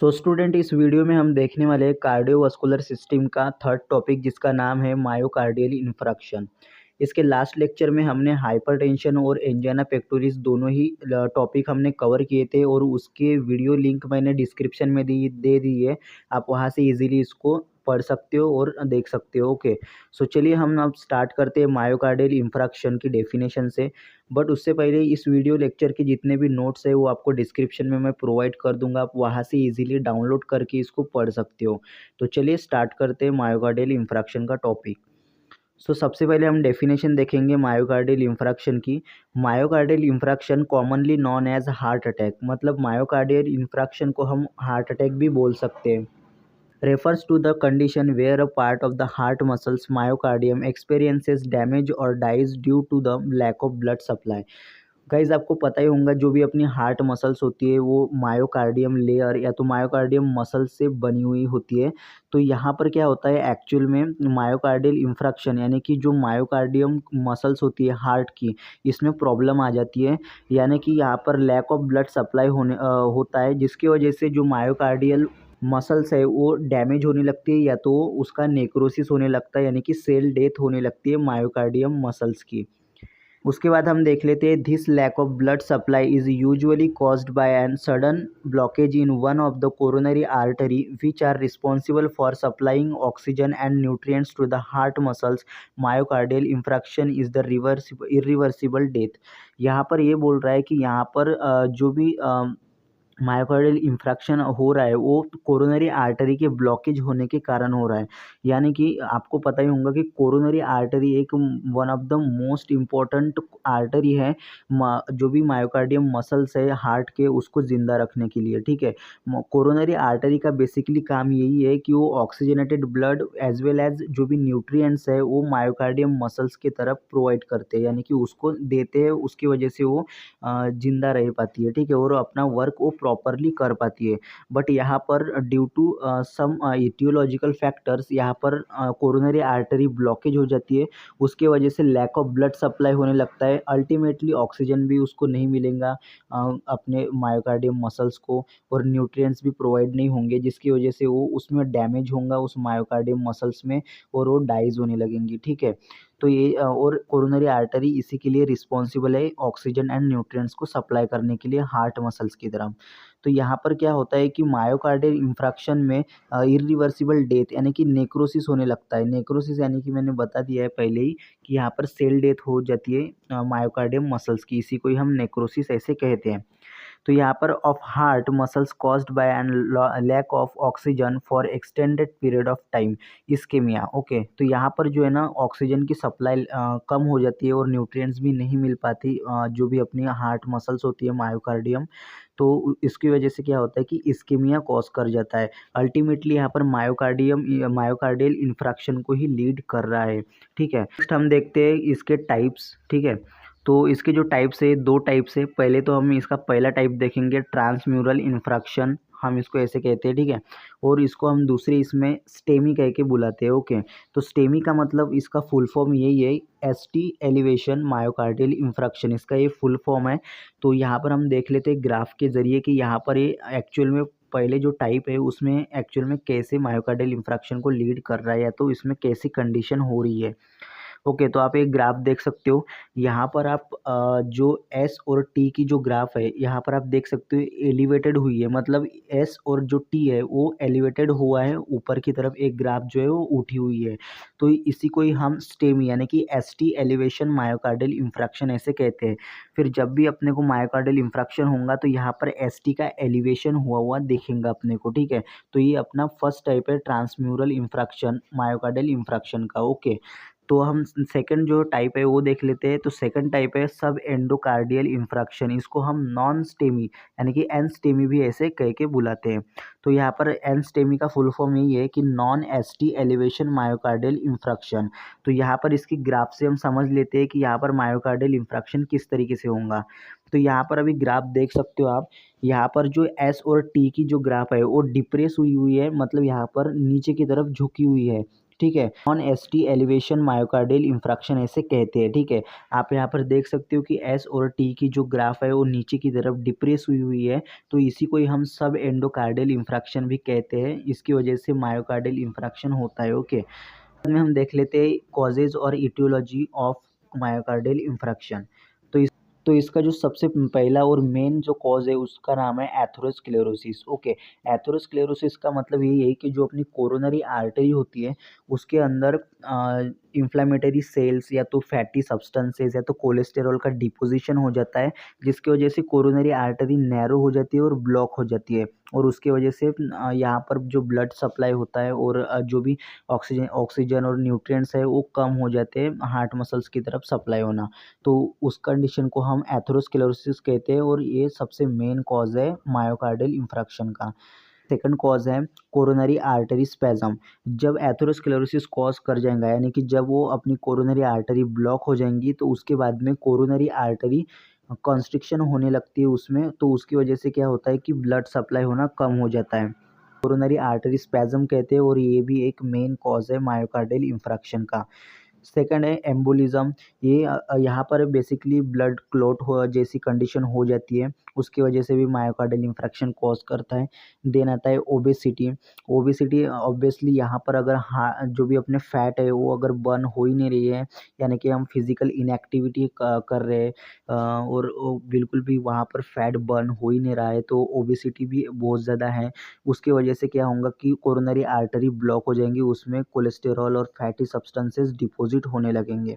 तो स्टूडेंट इस वीडियो में हम देखने वाले हैं कार्डियोवास्कुलर सिस्टम का थर्ड टॉपिक जिसका नाम है मायोकार्डियल इंफ्रैक्शन। इसके लास्ट लेक्चर में हमने हाइपरटेंशन और एंजाइना पेक्टोरिस दोनों ही टॉपिक हमने कवर किए थे और उसके वीडियो लिंक मैंने डिस्क्रिप्शन में दे दी है। आप वहां से इजीली इसको पढ़ सकते हो और देख सकते हो। ओके, सो चलिए हम अब स्टार्ट करते हैं मायोकार्डियल इंफ्रैक्शन की डेफिनेशन से। बट उससे पहले इस वीडियो लेक्चर के जितने भी नोट्स है वो आपको डिस्क्रिप्शन में मैं प्रोवाइड कर दूंगा, आप वहाँ से इजीली डाउनलोड करके इसको पढ़ सकते हो। तो चलिए स्टार्ट करते हैं मायोकार्डियल इंफ्रैक्शन का टॉपिक। सो सबसे पहले हम डेफिनेशन देखेंगे मायोकार्डियल इंफ्रैक्शन की। Myocardial infarction commonly known as heart attack, मतलब मायोकार्डियल इंफ्रैक्शन को हम हार्ट अटैक भी बोल सकते हैं। Refers to the condition where a part of the heart muscles myocardium experiences damage or dies due to the lack of blood supply। Guys आपको पता ही होगा जो भी अपनी हार्ट मसल्स होती है वो मायोकार्डियम लेयर या तो मायोकार्डियम मसल से बनी हुई होती है। तो यहाँ पर क्या होता है एक्चुअल में मायोकार्डियल इंफ्रैक्शन यानी कि जो मायोकार्डियम मसल्स होती है हार्ट की, इसमें प्रॉब्लम आ जाती है। यानी कि यहाँ पर लैक ऑफ ब्लड सप्लाई होता है, जिसकी वजह से जो मायोकार्डियल मसल्स है वो डैमेज होने लगती है या तो उसका नेक्रोसिस होने लगता है, यानी कि सेल डेथ होने लगती है मायोकार्डियम मसल्स की। उसके बाद हम देख लेते हैं this lack of blood supply is usually caused by an sudden blockage in one of the coronary artery which are responsible for supplying oxygen and nutrients to the heart muscles. Myocardial infarction is the irreversible death. यहाँ पर ये बोल रहा है कि यहाँ पर जो भी मायोकार्डियल इंफ्रैक्शन हो रहा है वो कोरोनरी आर्टरी के ब्लॉकेज होने के कारण हो रहा है। यानी कि आपको पता ही होगा कि कोरोनरी आर्टरी एक one of the most important artery है जो भी मायोकार्डियम मसल्स है हार्ट के उसको ज़िंदा रखने के लिए। ठीक है, कोरोनरी आर्टरी का बेसिकली काम यही है कि वो oxygenated blood as well as जो भी न्यूट्रिएंट्स है वो मायोकार्डियम मसल्स की तरफ प्रोवाइड करते हैं, यानी कि उसको देते हैं। उसकी वजह से वो जिंदा रह पाती है। ठीक है, और अपना वर्क वो प्रॉपरली कर पाती है। बट यहाँ पर due to some aetiological factors यहाँ पर कोरोनरी आर्टरी ब्लॉकेज हो जाती है। उसके वजह से लैक ऑफ ब्लड सप्लाई होने लगता है। अल्टीमेटली ऑक्सीजन भी उसको नहीं मिलेगा अपने मायोकार्डियम मसल्स को, और न्यूट्रिएंट्स भी प्रोवाइड नहीं होंगे, जिसकी वजह से वो उसमें डैमेज होगा उस मायोकार्डियम मसल्स में और वो डाइज होने लगेंगी। ठीक है, तो ये और कोरोनरी आर्टरी इसी के लिए रिस्पॉन्सिबल है ऑक्सीजन एंड न्यूट्रिएंट्स को सप्लाई करने के लिए हार्ट मसल्स की तरफ। तो यहाँ पर क्या होता है कि मायोकार्डियल इंफ्रैक्शन में इरिवर्सिबल डेथ यानी कि नेक्रोसिस होने लगता है। नेक्रोसिस यानी कि मैंने बता दिया है पहले ही कि यहाँ पर सेल डेथ हो जाती है मायोकार्डियम मसल्स की, इसी को ही हम नेक्रोसिस ऐसे कहते हैं। तो यहाँ पर of heart muscles caused by an lack of oxygen for extended period of time, ischaemia. Okay, तो यहाँ पर जो है ना ऑक्सीजन की सप्लाई कम हो जाती है और न्यूट्रिएंट्स भी नहीं मिल पाती जो भी अपनी हार्ट मसल्स होती है मायोकार्डियम। तो इसकी वजह से क्या होता है कि इस्केमिया कॉज कर जाता है। अल्टीमेटली यहाँ पर मायोकार्डियल इंफ्रैक्शन को ही लीड कर रहा है। ठीक है, नेक्स्ट हम देखते हैं इसके टाइप्स। ठीक है, तो इसके जो टाइप्स है दो टाइप्स है। पहले तो हम इसका पहला टाइप देखेंगे ट्रांसम्यूरल इंफ्रैक्शन, हम इसको ऐसे कहते हैं। ठीक है, और इसको हम दूसरे इसमें स्टेमी कह के बुलाते हैं। ओके, तो स्टेमी का मतलब इसका फुल फॉर्म यही है, एसटी एलिवेशन मायोकार्डियल इंफ्रैक्शन, इसका ये फुल फॉर्म है। तो यहाँ पर हम देख लेते हैं ग्राफ के जरिए कि यहाँ पर ये एक्चुअल में पहले जो टाइप है उसमें एक्चुअल में कैसे मायोकार्डियल इंफ्रैक्शन को लीड कर रहा है या तो इसमें कैसी कंडीशन हो रही है। ओके, तो आप एक ग्राफ देख सकते हो। यहाँ पर आप जो एस और टी की जो ग्राफ है यहाँ पर आप देख सकते हो एलिवेटेड हुई है, मतलब एस और जो टी है वो एलिवेटेड हुआ है ऊपर की तरफ, एक ग्राफ जो है वो उठी हुई है। तो इसी को ही हम स्टेम यानी कि S T elevation myocardial infraction ऐसे कहते हैं। फिर जब भी अपने को मायोकार्डियल इंफ्रैक्शन होगा तो यहाँ पर एस टी का एलिवेशन हुआ हुआ दिखेगा अपने को। ठीक है, तो ये अपना फर्स्ट टाइप है ट्रांसम्यूरल इंफ्रैक्शन मायोकार्डियल इंफ्रैक्शन का। ओके, तो हम सेकंड जो टाइप है वो देख लेते हैं। तो सेकंड टाइप है सब एंडोकार्डियल इंफ्रैक्शन, इसको हम नॉन स्टेमी यानी कि एन स्टेमी भी ऐसे कह के बुलाते हैं। तो यहाँ पर एन स्टेमी का फुल फॉर्म यही है कि non ST elevation myocardial infraction. तो यहाँ पर इसकी ग्राफ से हम समझ लेते हैं कि यहाँ पर मायोकार्डियल इंफ्रैक्शन किस तरीके से होगा। तो यहाँ पर अभी ग्राफ देख सकते हो आप, यहाँ पर जो एस और टी की जो ग्राफ है वो डिप्रेस हुई हुई है, मतलब यहाँ पर नीचे की तरफ झुकी हुई है। ठीक है। Non ST elevation myocardial infraction ऐसे कहते हैं। ठीक है, आप यहाँ पर देख सकते हो कि एस और टी की जो ग्राफ है वो नीचे की तरफ डिप्रेस हुई हुई है, तो इसी को ही हम सब एंडोकार्डियल इंफ्रैक्शन भी कहते हैं। इसकी वजह से मायोकार्डियल इंफ्रैक्शन होता है। ओके, बाद में हम देख लेते हैं कॉजेज और इटियोलॉजी ऑफ मायोकार्डियल इंफ्रैक्शन। तो इसका जो सबसे पहला और मेन जो कॉज है उसका नाम है एथेरोस्क्लेरोसिस। ओके, एथेरोस्क्लेरोसिस का मतलब यही है कि जो अपनी कोरोनरी आर्टरी होती है उसके अंदर इन्फ्लेमेटरी सेल्स या तो फैटी सब्सटेंसेस या तो कोलेस्टेरॉल का डिपोजिशन हो जाता है, जिसकी वजह से कोरोनरी आर्टरी नैरो हो जाती है और ब्लॉक हो जाती है, और उसके वजह से यहाँ पर जो ब्लड सप्लाई होता है और जो भी ऑक्सीजन और न्यूट्रिएंट्स है वो कम हो जाते हैं हार्ट मसल्स की तरफ सप्लाई होना। तो उस कंडीशन को हम एथेरोस्क्लेरोसिस कहते हैं और ये सबसे मेन कॉज है मायोकार्डियल इंफ्रैक्शन का। सेकंड कॉज है कोरोनरी आर्टरी स्पैज़म। जब एथेरोस्क्लेरोसिस कॉज कर जाएगा, यानी कि जब वो अपनी कोरोनरी आर्टरी ब्लॉक हो जाएंगी, तो उसके बाद में कोरोनरी आर्टरी कंस्ट्रिक्शन होने लगती है उसमें, तो उसकी वजह से क्या होता है कि ब्लड सप्लाई होना कम हो जाता है, कोरोनरी आर्टरी स्पैज़म कहते हैं, और ये भी एक मेन कॉज है मायोकार्डियल इंफ्रैक्शन का। सेकंड है एम्बोलिज्म। ये यहाँ पर बेसिकली ब्लड क्लॉट हो जैसी कंडीशन हो जाती है, उसकी वजह से भी मायोकार्डियल इंफ्रैक्शन कॉज करता है। देन आता है ओबेसिटी। ओबेसिटी ऑब्वियसली यहाँ पर अगर जो भी अपने फैट है वो अगर बर्न हो ही नहीं रही है, यानी कि हम फिजिकल इनएक्टिविटी कर रहे हैं और वो बिल्कुल भी वहाँ पर फैट बर्न हो ही नहीं रहा है, तो ओबेसिटी भी बहुत ज़्यादा है। उसकी वजह से क्या होगा कि कोरोनरी आर्टरी ब्लॉक हो जाएंगी, उसमें कोलेस्टेरॉल और फैटी सब्सटेंसेस डिपॉजिट होने लगेंगे,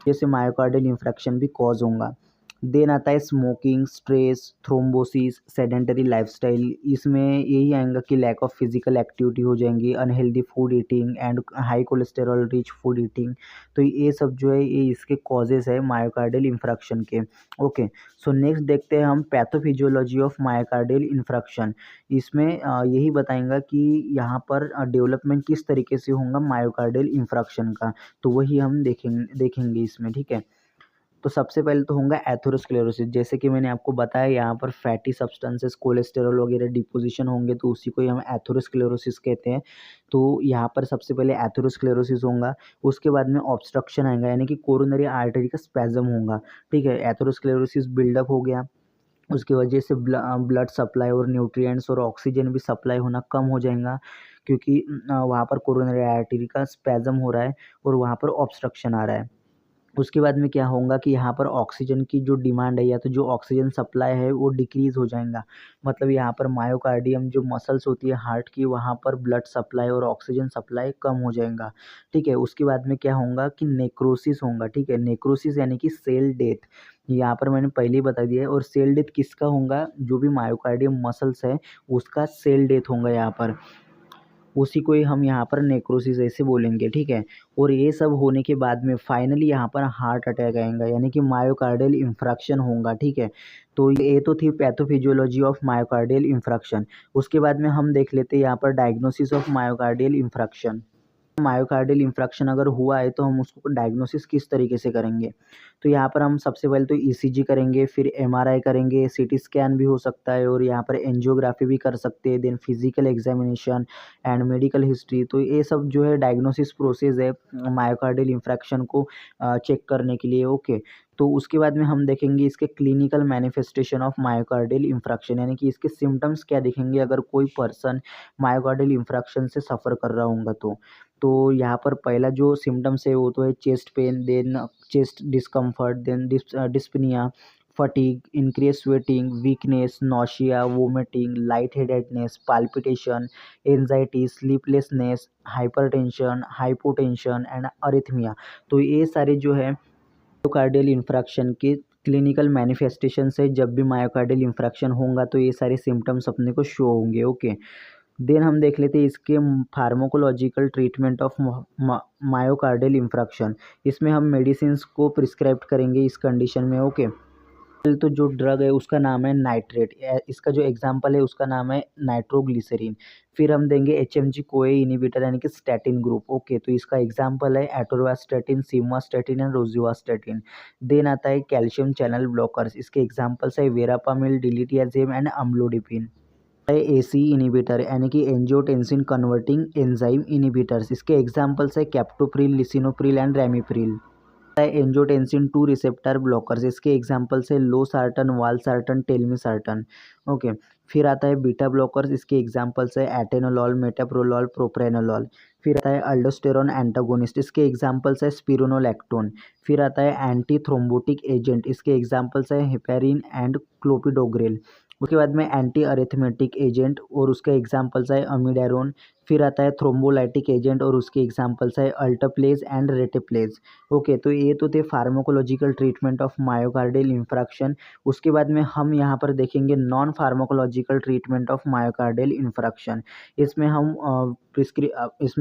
जैसे मायोकार्डियल इंफ्रैक्शन भी कॉज होगा। देन आता है smoking, stress, thrombosis, sedentary lifestyle. इसमें यही आएगा कि लैक ऑफ फिजिकल एक्टिविटी हो जाएंगी, unhealthy food eating and high cholesterol rich food eating. तो ये सब जो है ये इसके कॉजेज है मायोकार्डियल इंफ्रैक्शन के। ओके, सो नेक्स्ट देखते हैं हम पैथोफिजियोलॉजी ऑफ मायोकार्डियल इंफ्रैक्शन। इसमें यही बताएंगा कि यहाँ पर डेवलपमेंट किस तरीके से होगा मायोकार्डियल इंफ्रैक्शन का, तो वही हम देखेंगे इसमें। ठीक है, तो सबसे पहले तो होगा एथेरोस्क्लेरोसिस। जैसे कि मैंने आपको बताया यहाँ पर फैटी सब्सटेंसेस कोलेस्टेरॉल वगैरह डिपोजिशन होंगे, तो उसी को ही हम एथेरोस्क्लेरोसिस कहते हैं। तो यहाँ पर सबसे पहले एथेरोस्क्लेरोसिस होगा, उसके बाद में ऑब्स्ट्रक्शन आएगा, यानी कि कोरोनरी आर्टरी का स्पैज़म होगा। ठीक है, एथेरोस्क्लेरोसिस बिल्डअप हो गया, उसकी वजह से ब्लड सप्लाई और न्यूट्रिएंट्स और ऑक्सीजन भी सप्लाई होना कम हो जाएगा, क्योंकि वहाँ पर कोरोनरी आर्टरी का स्पैज़म हो रहा है और वहाँ पर ऑब्स्ट्रक्शन आ रहा है। उसके बाद में क्या होगा कि यहाँ पर ऑक्सीजन की जो डिमांड है या तो जो ऑक्सीजन सप्लाई है वो डिक्रीज़ हो जाएगा, मतलब यहाँ पर मायोकार्डियम जो मसल्स होती है हार्ट की, वहाँ पर ब्लड सप्लाई और ऑक्सीजन सप्लाई कम हो जाएगा। ठीक है, उसके बाद में क्या होगा कि नेक्रोसिस होगा। ठीक है, नेक्रोसिस यानी कि सेल डेथ, यहाँ पर मैंने पहले ही बता दिया है। और सेल डेथ किसका होगा, जो भी मायोकार्डियम मसल्स है उसका सेल डेथ होगा यहाँ पर, उसी को ही हम यहाँ पर नेक्रोसिस ऐसे बोलेंगे। ठीक है, और ये सब होने के बाद में फाइनली यहाँ पर हार्ट अटैक आएगा, यानी कि मायोकार्डियल इंफ्रैक्शन होगा। ठीक है, तो ये तो थी पैथोफिजियोलॉजी ऑफ मायोकार्डियल इंफ्रैक्शन। उसके बाद में हम देख लेते हैं यहाँ पर diagnosis of myocardial infraction. Myocardial infraction अगर हुआ है तो हम उसको डायग्नोसिस किस तरीके से करेंगे, तो यहाँ पर हम सबसे पहले तो ईसीजी करेंगे, फिर एमआरआई करेंगे, सीटी स्कैन भी हो सकता है, और यहाँ पर एंजियोग्राफी भी कर सकते हैं, then physical examination and medical history. तो ये सब जो है डायग्नोसिस प्रोसेस है मायोकार्डियल इंफ्रैक्शन को चेक करने के लिए। ओके, तो उसके बाद में हम देखेंगे इसके clinical manifestation of myocardial infraction, यानी कि इसके सिम्टम्स क्या दिखेंगे अगर कोई पर्सन मायोकार्डियल इंफ्रैक्शन से सफ़र कर रहा होगा तो यहाँ पर पहला जो सिम्टम्स है वो तो है chest pain, then chest discomfort, then dyspnoea, fatigue, increase sweating, weakness, nausea, vomiting, light headedness, palpitation, anxiety, sleeplessness, hypertension, hypotension and arrhythmia. तो ये सारे जो है मायोकार्डियल इंफ्रैक्शन के क्लिनिकल मैनिफेस्टेशन है। जब भी मायोकार्डियल इंफ्रैक्शन होगा तो ये सारे सिम्टम्स अपने को शो होंगे। ओके, देन हम देख लेते हैं इसके pharmacological treatment of myocardial infraction. इसमें हम मेडिसिन को प्रिस्क्राइब करेंगे इस कंडीशन में। ओके, तो जो ड्रग है उसका नाम है नाइट्रेट, इसका जो एग्जांपल है उसका नाम है नाइट्रोग्लिसरीन। फिर हम देंगे एचएमजी कोए इनिबिटर यानी कि स्टैटिन ग्रुप। ओके, तो इसका एग्जांपल है एटोरवास्टैटिन, सिमास्टैटिन एंड रोजुवास्टैटिन। देन आता है कैल्शियम चैनल ब्लॉकर्स, इसके एग्जांपल्स है वेरापामिल, डिलिटियाजिम एंड अम्लोडिपिन। है एसी इनिबिटर यानी कि एंजियोटेंसिन कन्वर्टिंग एंजाइम इनिबिटर्स। इसके एग्जांपल्स है कैप्टोप्रिल, लिसिनोप्रिल एंड रैमिप्रिल। है एंजियोटेंसिन 2 रिसेप्टर ब्लॉकर्स। इसके एग्जांपल्स है लोसार्टन, वालसार्टन, टेलमिसार्टन। ओके। फिर आता है बीटा ब्लॉकर्स। इसके एग्जांपल्स है एटेनोलॉल, मेटाप्रोलॉल, प्रोप्रेनोलॉल। फिर आता है अल्डोस्टेरोन एंटागोनिस्ट। इसके एग्जांपल्स है स्पिरोनोलैक्टोन। फिर आता है एंटी थ्रोम्बोटिक एजेंट। इसके एग्जांपल्स है हेपेरिन एंड क्लोपिडोग्रेल। उसके बाद में एंटी अरिथमेटिक एजेंट और उसके एग्जांपल्स है अमिडारोन। फिर आता है थ्रोम्बोलाइटिक एजेंट और उसके एग्जांपल्स है अल्टाप्लेज एंड रेटिप्लेज। ओके, तो ये तो थे pharmacological treatment of myocardial infraction. उसके बाद में हम यहाँ पर देखेंगे non pharmacological treatment of myocardial infraction. इसमें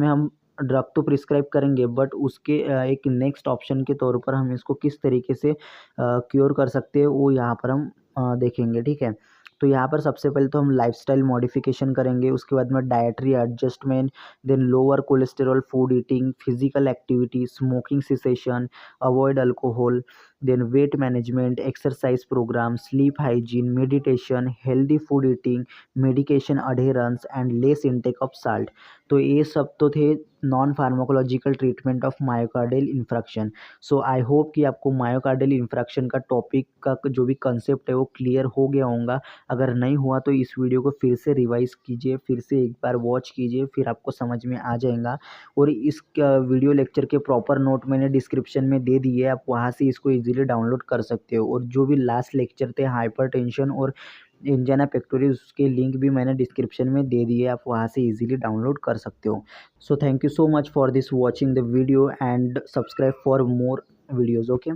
हम ड्रग तो प्रिस्क्राइब करेंगे, बट उसके एक नेक्स्ट ऑप्शन के तौर पर हम इसको किस तरीके से क्योर कर सकते हैं वो यहाँ पर हम देखेंगे। ठीक है, तो यहाँ पर सबसे पहले तो हम लाइफस्टाइल मॉडिफिकेशन करेंगे, उसके बाद में dietary adjustment, then lower cholesterol food eating, physical activity, smoking cessation, avoid alcohol, then weight management, exercise program, sleep hygiene, meditation, healthy food eating, medication adherence and less intake of salt. तो ये सब तो थे non pharmacological treatment of myocardial infarction. So I hope कि आपको myocardial infarction का topic का जो भी कंसेप्ट है वो क्लियर हो गया होगा। अगर नहीं हुआ तो इस वीडियो को फिर से रिवाइज कीजिए, फिर से एक बार वॉच कीजिए, फिर आपको समझ में आ जाएगा। और इस वीडियो लेक्चर के प्रॉपर नोट मैंने डिस्क्रिप्शन में दे दिए, आप वहाँ से इसको इजीली डाउनलोड कर सकते हो। और जो भी लास्ट लेक्चर थे हाइपरटेंशन और एंजाइना पेक्टोरिस, उसके लिंक भी मैंने डिस्क्रिप्शन में दे दिए, आप वहाँ से इजीली डाउनलोड कर सकते हो। So thank you so much for this watching the video and subscribe for more videos. Okay.